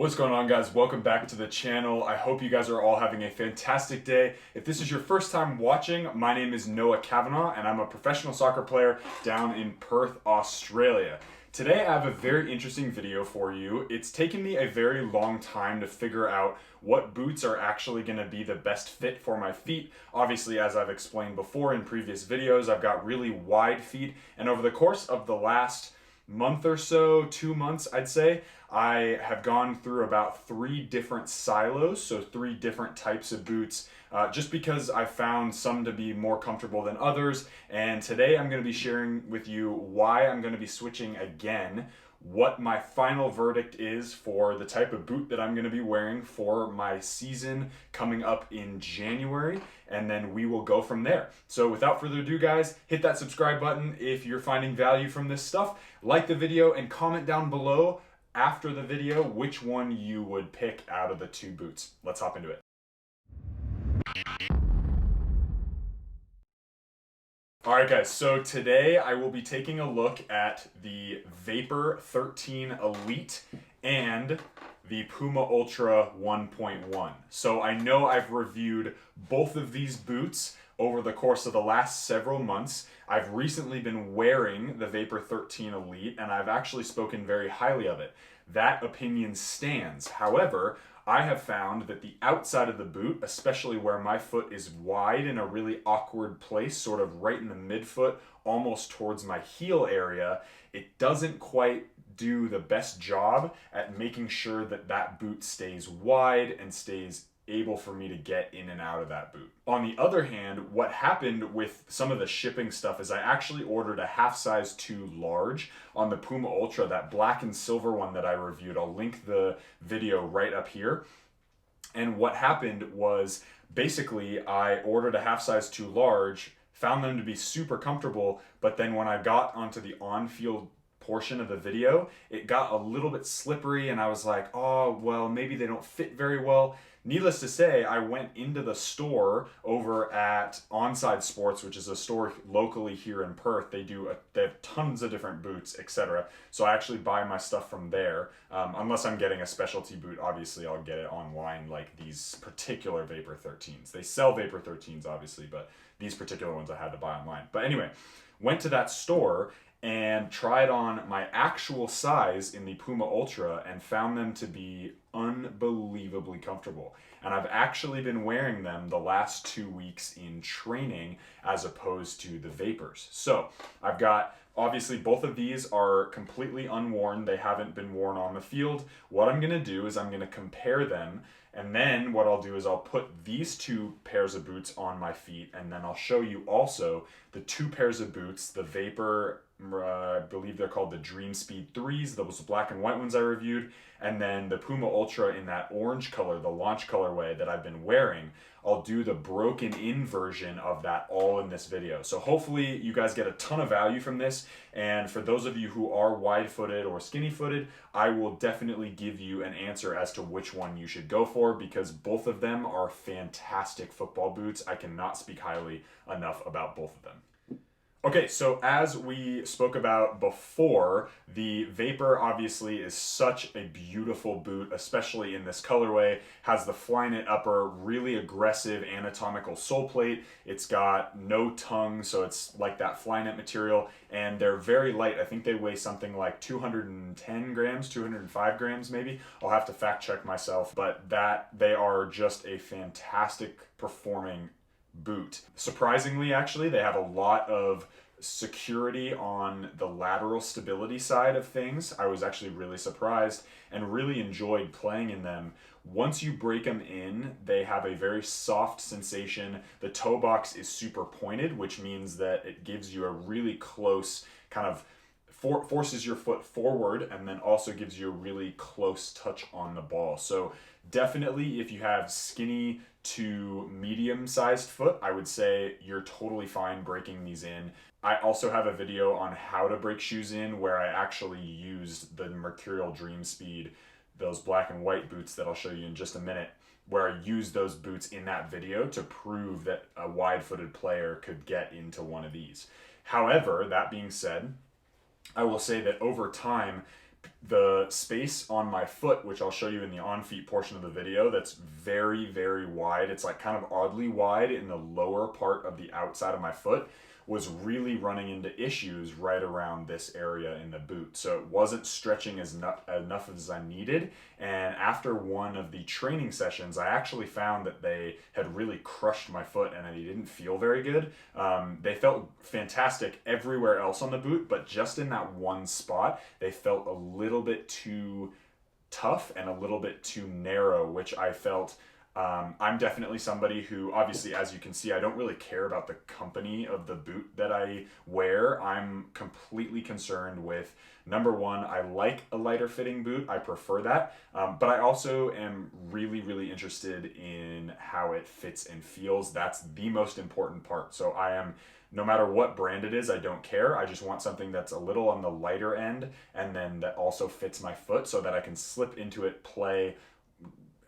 What's going on, guys? Welcome back to the channel. I hope you guys are all having a fantastic day. If this is your first time watching, my name is Noah Cavanaugh and I'm a professional soccer player down in Perth, Australia. Today I have a very interesting video for you. It's taken me a very long time to figure out what boots are actually going to be the best fit for my feet. Obviously, as I've explained before in previous videos, I've got really wide feet, and over the course of the last month or so, 2 months I'd say, I have gone through about 3 different silos, so 3 different types of boots, just because I found some to be more comfortable than others. And today I'm going to be sharing with you why I'm going to be switching again, what my final verdict is for the type of boot that I'm going to be wearing for my season coming up in January, and then we will go from there. So without further ado, guys, hit that subscribe button if you're finding value from this stuff, like the video, and comment down below after the video which one you would pick out of the 2 boots. Let's hop into it. Alright guys, so today I will be taking a look at the Vapor 13 Elite and the Puma Ultra 1.1. So I know I've reviewed both of these boots over the course of the last several months. I've recently been wearing the Vapor 13 Elite and I've actually spoken very highly of it. That opinion stands. However, I have found that the outside of the boot, especially where my foot is wide in a really awkward place, sort of right in the midfoot, almost towards my heel area, it doesn't quite do the best job at making sure that that boot stays wide and stays able for me to get in and out of that boot. On the other hand, what happened with some of the shipping stuff is I actually ordered a half size too large on the Puma Ultra, that black and silver one that I reviewed. I'll link the video right up here. And what happened was basically I ordered a half size too large, found them to be super comfortable, but then when I got onto the on-field portion of the video, it got a little bit slippery and I was like, oh, well, maybe they don't fit very well. Needless to say, I went into the store over at Onside Sports, which is a store locally here in Perth. They have tons of different boots, etc. So I actually buy my stuff from there. Unless I'm getting a specialty boot, obviously I'll get it online, like these particular Vapor 13s. They sell Vapor 13s, obviously, but these particular ones I had to buy online. But anyway, went to that store and tried on my actual size in the Puma Ultra and found them to be unbelievably comfortable. And I've actually been wearing them the last 2 weeks in training as opposed to the Vapors. So I've got, obviously both of these are completely unworn. They haven't been worn on the field. What I'm gonna do is I'm gonna compare them, and then what I'll do is I'll put these 2 pairs of boots on my feet, and then I'll show you also the 2 pairs of boots, the Vapor, I believe they're called the Dream Speed 3s, those black and white ones I reviewed, and then the Puma Ultra in that orange color, the launch colorway that I've been wearing. I'll do the broken in version of that all in this video. So hopefully you guys get a ton of value from this, and for those of you who are wide-footed or skinny-footed, I will definitely give you an answer as to which one you should go for, because both of them are fantastic football boots. I cannot speak highly enough about both of them. Okay, so as we spoke about before, the Vapor obviously is such a beautiful boot, especially in this colorway. Has the Flyknit upper, really aggressive anatomical sole plate. It's got no tongue, so it's like that Flyknit material, and they're very light. I think they weigh something like 210 grams, 205 grams maybe. I'll have to fact check myself, but they are just a fantastic performing boot. Surprisingly, actually, they have a lot of security on the lateral stability side of things. I was actually really surprised and really enjoyed playing in them. Once you break them in, they have a very soft sensation. The toe box is super pointed, which means that it gives you a really close kind of forces your foot forward, and then also gives you a really close touch on the ball. So definitely, if you have skinny to medium-sized foot, I would say you're totally fine breaking these in. I also have a video on how to break shoes in where I actually used the Mercurial Dream Speed, those black and white boots that I'll show you in just a minute, where I used those boots in that video to prove that a wide-footed player could get into one of these. However, that being said, I will say that over time, the space on my foot, which I'll show you in the on-feet portion of the video, that's very, very wide. It's like kind of oddly wide in the lower part of the outside of my foot, was really running into issues right around this area in the boot. So it wasn't stretching enough as I needed. And after one of the training sessions, I actually found that they had really crushed my foot and they didn't feel very good. They felt fantastic everywhere else on the boot, but just in that one spot, they felt a little bit too tough and a little bit too narrow, which I felt. I'm definitely somebody who, obviously, as you can see, I don't really care about the company of the boot that I wear. I'm completely concerned with, number one, I like a lighter fitting boot. I prefer that. But I also am really, really interested in how it fits and feels. That's the most important part. So no matter what brand it is, I don't care. I just want something that's a little on the lighter end and then that also fits my foot so that I can slip into it, play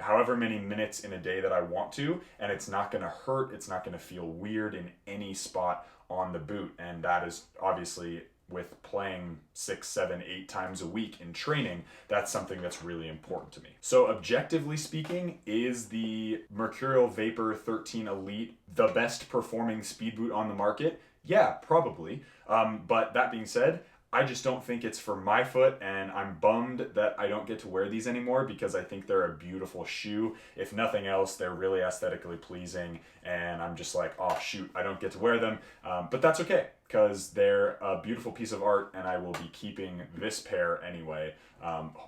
however many minutes in a day that I want to, and it's not going to hurt, it's not going to feel weird in any spot on the boot. And that is obviously, with playing 6, 7, 8 times a week in training, that's something that's really important to me. So objectively speaking, is the Mercurial Vapor 13 Elite the best performing speed boot on the market? Yeah, probably. But that being said, I just don't think it's for my foot, and I'm bummed that I don't get to wear these anymore because I think they're a beautiful shoe. If nothing else, they're really aesthetically pleasing, and I'm just like, oh shoot, I don't get to wear them. But that's okay, because they're a beautiful piece of art, and I will be keeping this pair anyway,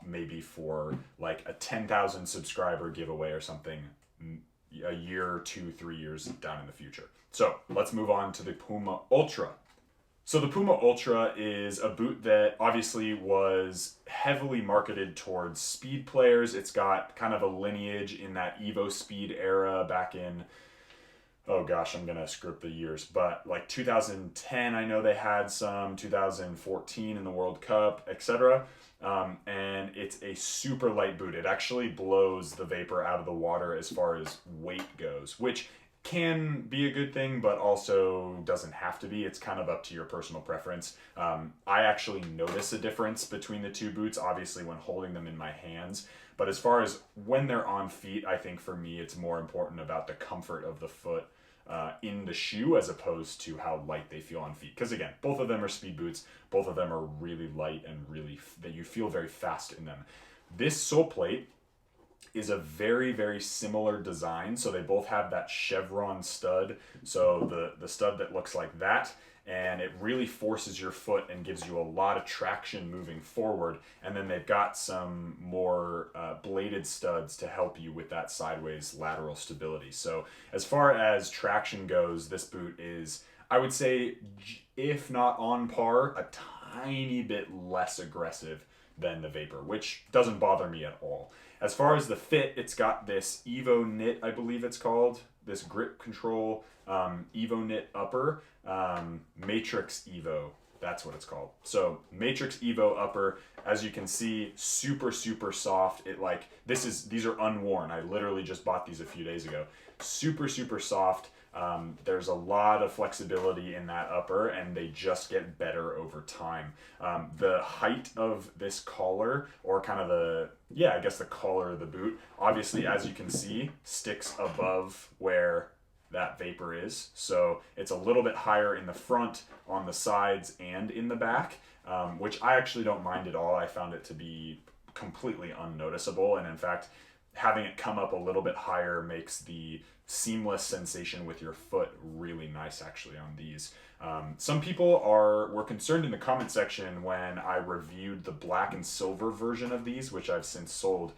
maybe for like a 10,000 subscriber giveaway or something a year, 2, 3 years down in the future. So let's move on to the Puma Ultra. So the Puma Ultra is a boot that obviously was heavily marketed towards speed players. It's got kind of a lineage in that Evo Speed era back in, oh gosh, I'm going to screw up the years, but like 2010, I know they had some, 2014 in the World Cup, etc. And it's a super light boot. It actually blows the vapor out of the water as far as weight goes, which can be a good thing, but also doesn't have to be. It's kind of up to your personal preference. I actually notice a difference between the two boots, obviously when holding them in my hands. But as far as when they're on feet, I think for me it's more important about the comfort of the foot in the shoe as opposed to how light they feel on feet. Because again, both of them are speed boots. Both of them are really light and really that you feel very fast in them. This sole plate is a very, very similar design. So they both have that chevron stud. So the stud that looks like that, and it really forces your foot and gives you a lot of traction moving forward. And then they've got some more bladed studs to help you with that sideways lateral stability. So as far as traction goes, this boot is, I would say, if not on par, a tiny bit less aggressive than the Vapor, which doesn't bother me at all. As far as the fit, it's got this Evo Knit, I believe it's called, this grip control Evo Knit upper, Matrix Evo, that's what it's called. So Matrix Evo upper, as you can see, super, super soft. These are unworn. I literally just bought these a few days ago. Super, super soft. There's a lot of flexibility in that upper, and they just get better over time. The height of this collar, or kind of the collar of the boot, obviously, as you can see, sticks above where that Vapor is. So it's a little bit higher in the front, on the sides, and in the back, which I actually don't mind at all. I found it to be completely unnoticeable, and in fact, having it come up a little bit higher makes the seamless sensation with your foot really nice actually on these. Some people were concerned in the comment section when I reviewed the black and silver version of these, which I've since sold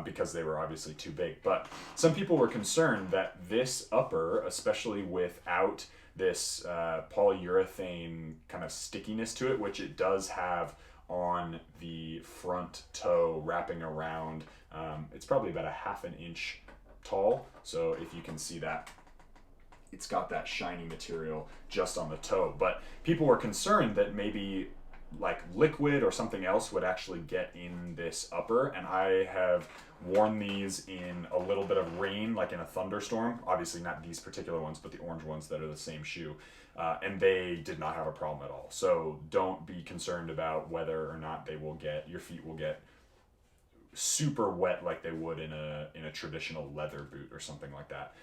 because they were obviously too big. But some people were concerned that this upper, especially without this polyurethane kind of stickiness to it, which it does have on the front toe wrapping around, it's probably about a ½ an inch tall. So if you can see that, it's got that shiny material just on the toe. But people were concerned that maybe like liquid or something else would actually get in this upper, and I have worn these in a little bit of rain, like in a thunderstorm. Obviously not these particular ones, but the orange ones that are the same shoe. And they did not have a problem at all. So don't be concerned about whether or not your feet will get super wet like they would in a traditional leather boot or something like that.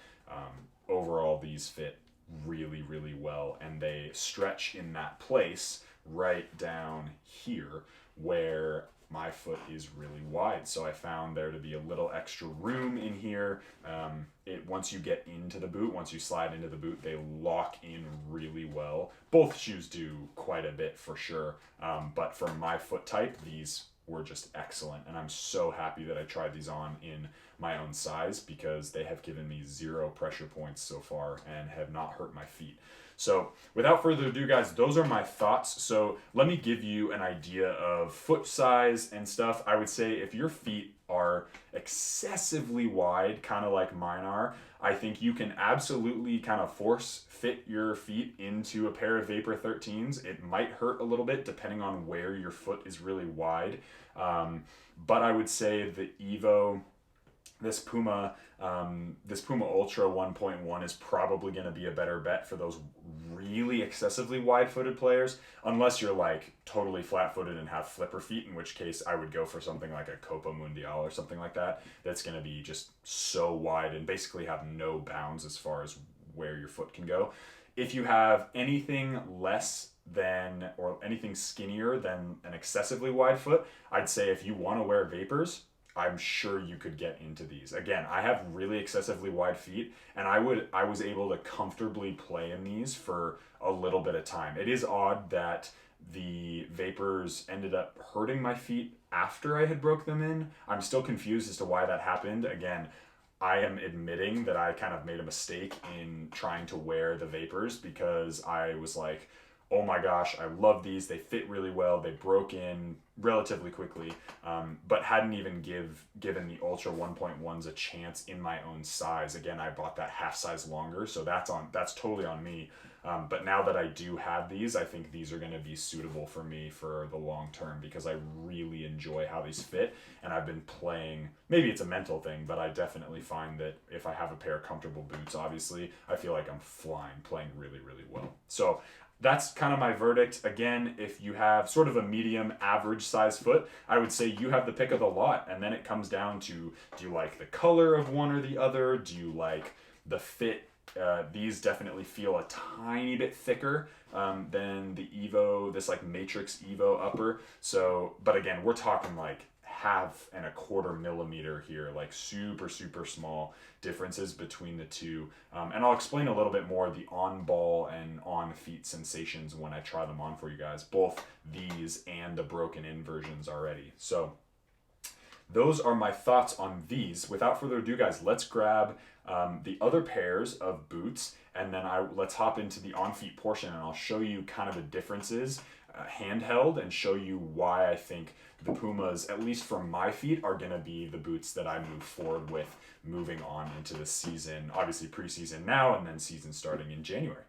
Overall, these fit really, really well, and they stretch in that place right down here where my foot is really wide. So I found there to be a little extra room in here. Once you get into the boot, once you slide into the boot, they lock in really well. Both shoes do quite a bit for sure, but for my foot type, these were just excellent, and I'm so happy that I tried these on in my own size because they have given me 0 pressure points so far and have not hurt my feet. So without further ado, guys, those are my thoughts. So let me give you an idea of foot size and stuff. I would say if your feet are excessively wide, kind of like mine are, I think you can absolutely kind of force fit your feet into a pair of Vapor 13s. It might hurt a little bit depending on where your foot is really wide. But I would say the Evo, this Puma Ultra 1.1 is probably going to be a better bet for those really excessively wide-footed players, unless you're like totally flat-footed and have flipper feet, in which case I would go for something like a Copa Mundial or something like that. That's going to be just so wide and basically have no bounds as far as where your foot can go. If you have anything less than or anything skinnier than an excessively wide foot, I'd say if you want to wear Vapors, I'm sure you could get into these. Again, I have really excessively wide feet, and I was able to comfortably play in these for a little bit of time. It is odd that the Vapors ended up hurting my feet after I had broke them in. I'm still confused as to why that happened. Again, I am admitting that I kind of made a mistake in trying to wear the Vapors because I was like, oh my gosh, I love these. They fit really well. They broke in relatively quickly, but hadn't even given the Ultra 1.1s a chance in my own size. Again, I bought that half size longer, so that's totally on me. But now that I do have these, I think these are going to be suitable for me for the long term because I really enjoy how these fit. And I've been playing, maybe it's a mental thing, but I definitely find that if I have a pair of comfortable boots, obviously, I feel like I'm flying, playing really, really well. So that's kind of my verdict. Again, if you have sort of a medium average size foot, I would say you have the pick of the lot. And then it comes down to, do you like the color of one or the other? Do you like the fit? These definitely feel a tiny bit thicker than the Evo, this like Matrix Evo upper. So, but again, we're talking like 1/2 millimeter here, like super, super small differences between the two. And I'll explain a little bit more the on ball and on feet sensations when I try them on for you guys, both these and the broken in versions already. So those are my thoughts on these. Without further ado, guys, let's grab the other pairs of boots, and then let's hop into the on feet portion, and I'll show you kind of the differences handheld and show you why I think the Pumas, at least for my feet, are going to be the boots that I move forward with moving on into the season. Obviously preseason now, and then season starting in January.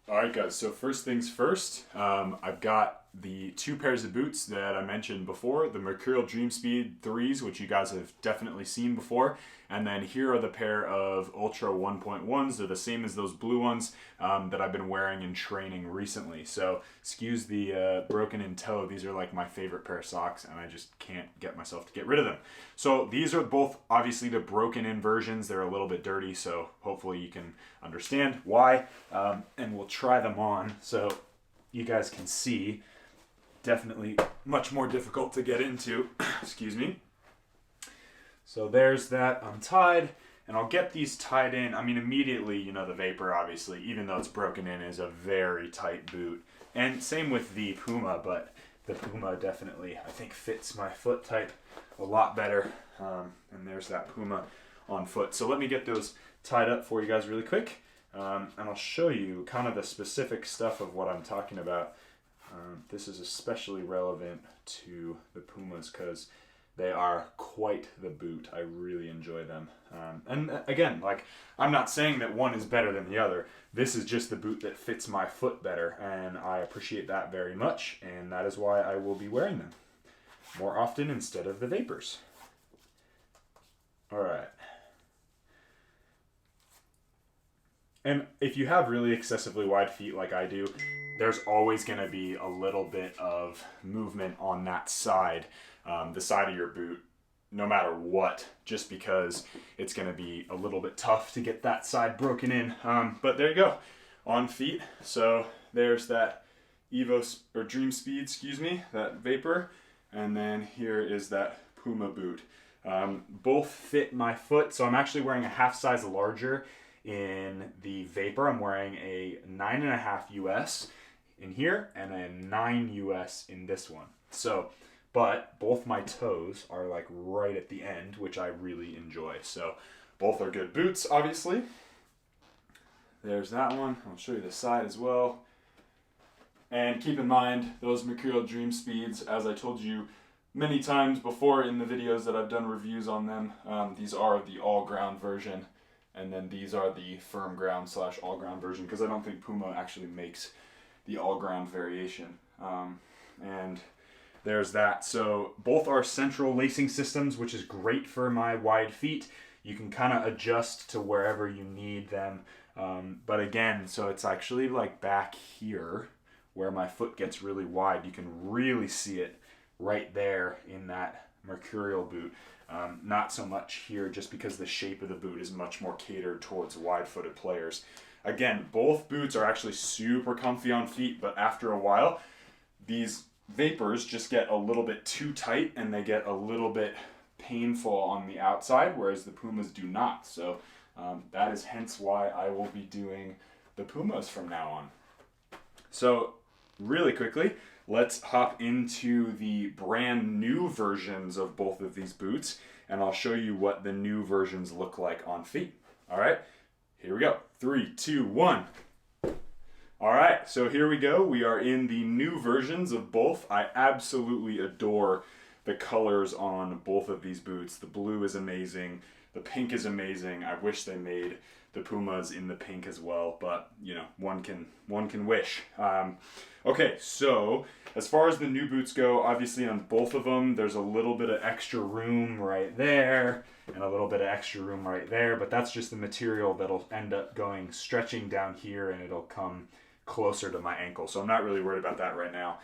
All right, guys, so first things first, I've got the 2 pairs of boots that I mentioned before, the Mercurial Dream Speed 3s, which you guys have definitely seen before, and then here are the pair of Ultra 1.1s. They're the same as those blue ones that I've been wearing in training recently. So excuse the broken in toe. These are like my favorite pair of socks, and I just can't get myself to get rid of them. So these are both obviously the broken in versions. They're a little bit dirty, so hopefully you can understand why, and we'll try them on so you guys can see. Definitely much more difficult to get into. Excuse me. So there's that untied, and I'll get these tied in. I mean, immediately, you know, the Vapor, obviously, even though it's broken in, is a very tight boot. And same with the Puma, but the Puma definitely, I think, fits my foot type a lot better. And there's that Puma on foot. So let me get those tied up for you guys really quick, and I'll show you kind of the specific stuff of what I'm talking about. This is especially relevant to the Pumas because they are quite the boot. I really enjoy them. And again, like, I'm not saying that one is better than the other. This is just the boot that fits my foot better, and I appreciate that very much, and that is why I will be wearing them more often instead of the Vapors. All right. And if you have really excessively wide feet like I do, there's always going to be a little bit of movement on that side, the side of your boot, no matter what, just because it's going to be a little bit tough to get that side broken in. But there you go, on feet. So there's that Evo, or Dream Speed, excuse me, that Vapor. And then here is that Puma boot. Both fit my foot, so I'm actually wearing a half size larger in the Vapor. I'm wearing a 9.5 US in here and a 9 US in this one. So, but both my toes are like right at the end, which I really enjoy. So both are good boots, obviously. There's that one. I'll show you the side as well. And keep in mind, those Mercurial Dream Speeds, as I told you many times before in the videos that I've done reviews on them, these are the all-ground version, and then these are the firm ground / all-ground version, because I don't think Puma actually makes the all-ground variation. And there's that. So both are central lacing systems, which is great for my wide feet. You can kind of adjust to wherever you need them. But again, so it's actually like back here where my foot gets really wide. You can really see it right there in that Mercurial boot. Not so much here, just because the shape of the boot is much more catered towards wide-footed players. Again, both boots are actually super comfy on feet, but after a while, these Vapors just get a little bit too tight and they get a little bit painful on the outside, whereas the Pumas do not. So that is hence why I will be doing the Pumas from now on. So really quickly, let's hop into the brand new versions of both of these boots, and I'll show you what the new versions look like on feet. All right, here we go. 3, 2, 1. All right, so here we go. We are in the new versions of both. I absolutely adore the colors on both of these boots. The blue is amazing. The pink is amazing. I wish they made the Pumas in the pink as well, but you know, one can wish. Okay, so as far as the new boots go, obviously on both of them, there's a little bit of extra room right there and a little bit of extra room right there, but that's just the material that'll end up stretching down here, and it'll come closer to my ankle. So I'm not really worried about that right now.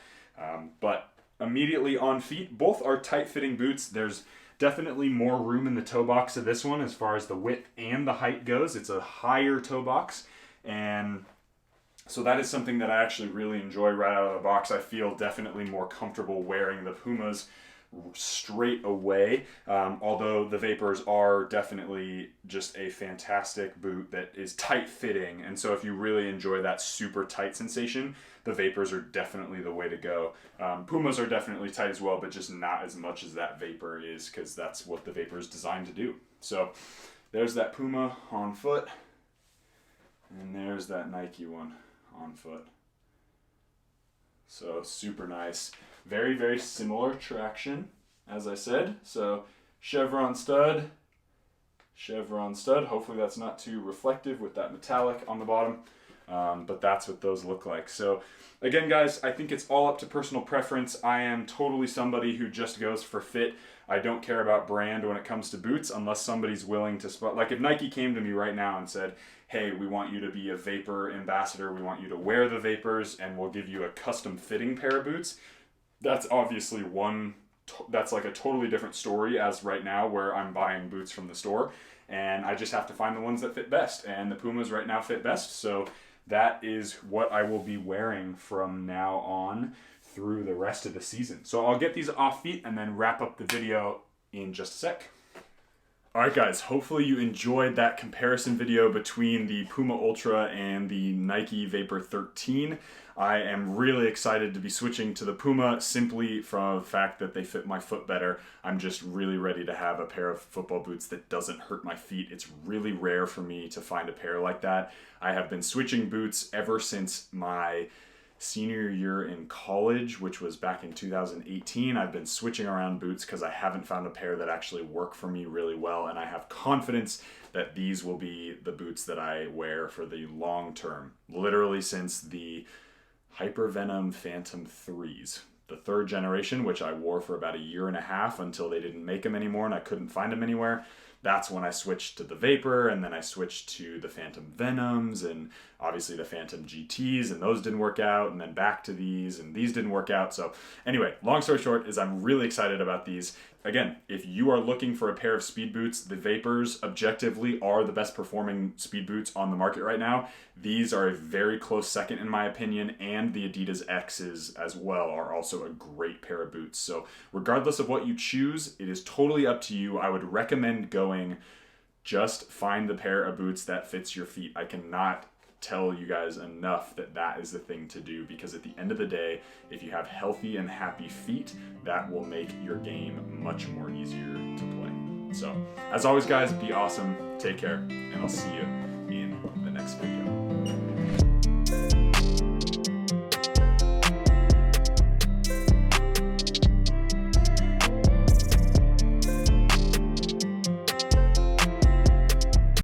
But immediately on feet, both are tight-fitting boots. There's definitely more room in the toe box of this one as far as the width and the height goes. It's a higher toe box, and so that is something that I actually really enjoy right out of the box. I feel definitely more comfortable wearing the Pumas straight away, although the Vapors are definitely just a fantastic boot that is tight fitting, and so if you really enjoy that super tight sensation, the Vapors are definitely the way to go. Pumas are definitely tight as well, but just not as much as that Vapor is, because that's what the Vapor is designed to do. So there's that Puma on foot, and there's that Nike one on foot. So super nice. Very, very similar traction, as I said. So chevron stud. Hopefully that's not too reflective with that metallic on the bottom. But that's what those look like. So again, guys, I think it's all up to personal preference. I am totally somebody who just goes for fit. I don't care about brand when it comes to boots, unless somebody's willing to spot. Like if Nike came to me right now and said, hey, we want you to be a Vapor ambassador, we want you to wear the Vapors, and we'll give you a custom fitting pair of boots, that's obviously that's like a totally different story as right now, where I'm buying boots from the store, and I just have to find the ones that fit best, and the Pumas right now fit best. So that is what I will be wearing from now on through the rest of the season. So I'll get these off feet and then wrap up the video in just a sec. Alright guys, hopefully you enjoyed that comparison video between the Puma Ultra and the Nike Vapor 13. I am really excited to be switching to the Puma simply from the fact that they fit my foot better. I'm just really ready to have a pair of football boots that doesn't hurt my feet. It's really rare for me to find a pair like that. I have been switching boots ever since my senior year in college, which was back in 2018. I've been switching around boots because I haven't found a pair that actually work for me really well, and I have confidence that these will be the boots that I wear for the long term. Literally since the Hypervenom Phantom 3s, the third generation, which I wore for about a year and a half until they didn't make them anymore and I couldn't find them anywhere. that's when I switched to the Vapor, and then I switched to the Phantom Venoms, and obviously the Phantom GTs, and those didn't work out, and then back to these, and these didn't work out. So anyway, long story short is I'm really excited about these. Again, if you are looking for a pair of speed boots, the Vapors objectively are the best performing speed boots on the market right now. These are a very close second in my opinion, and the Adidas X's as well are also a great pair of boots. So regardless of what you choose, it is totally up to you. I would recommend going, just find the pair of boots that fits your feet. I cannot tell you guys enough that that is the thing to do, because at the end of the day, if you have healthy and happy feet, that will make your game much more easier to play. So as always guys, be awesome, take care, and I'll see you in the next video.